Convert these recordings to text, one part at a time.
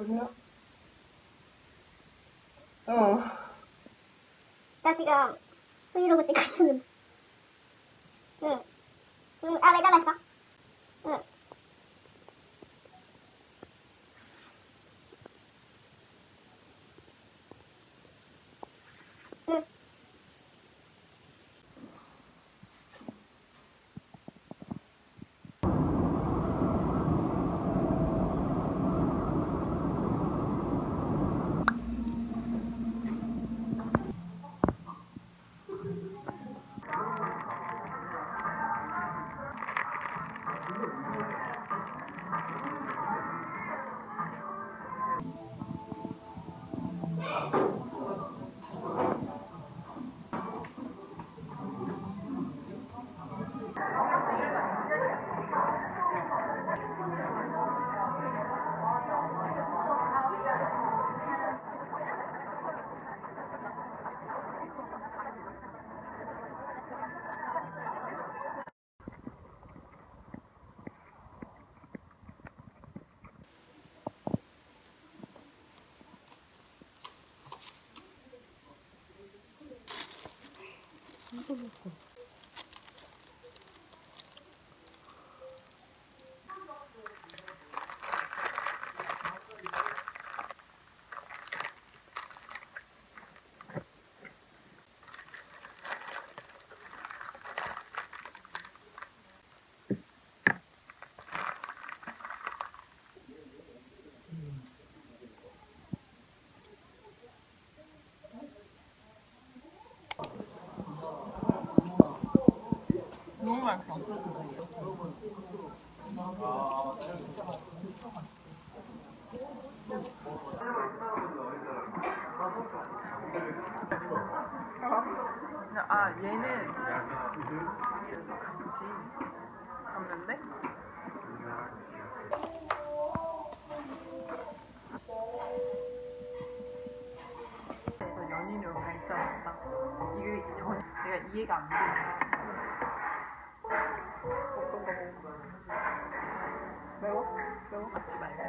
여보세요? 어. 나 지금 브이로그 찍고 있었는데. 응. 응. 아, 왜 잘랐어? 응. 응. 너무 맛있어. 아, 얘는 같이 갔는데 그래서 연인으로 발전했다. 이게 내가 이해가 안 돼. 어떤 거 먹어? 매워? 매워? 같지 말고.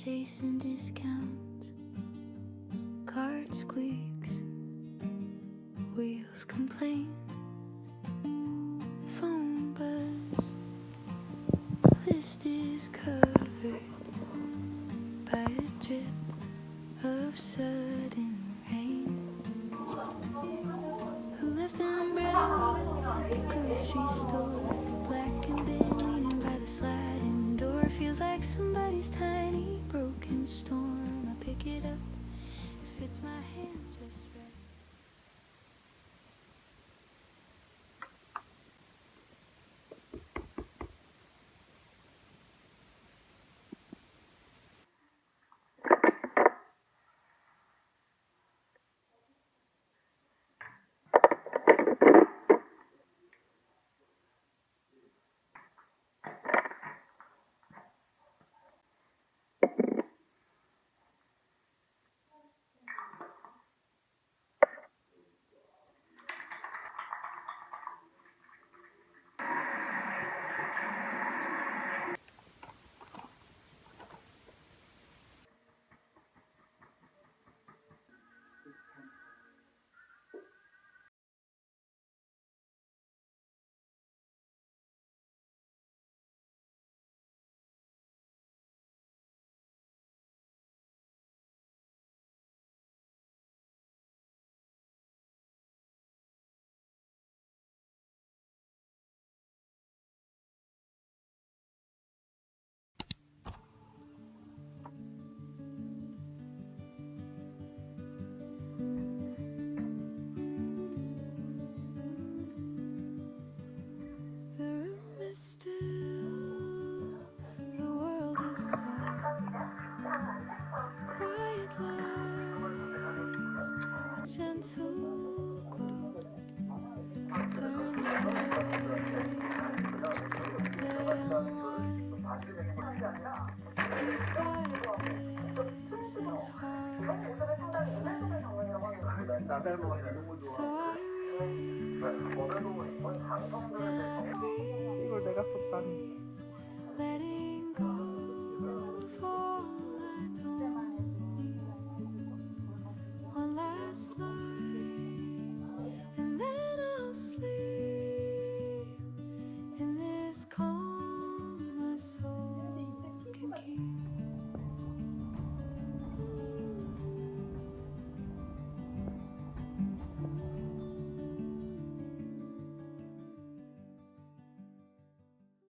chasing discounts. Cart squeaks, wheels complain, phone buzz. List is covered by a drip of sudden rain. Who left an umbrella at the grocery store? Black and bin leaning by the sliding door. Feels like somebody's tiny broken storm. I pick it up, it fits my hand just right. The room is still, the world is slow. Quiet light, a gentle glow. Turn the page down one. Peace like this is hard to find. So I read and breathe, 이걸 내가 썼다니. letting go of all I don't need. One last life.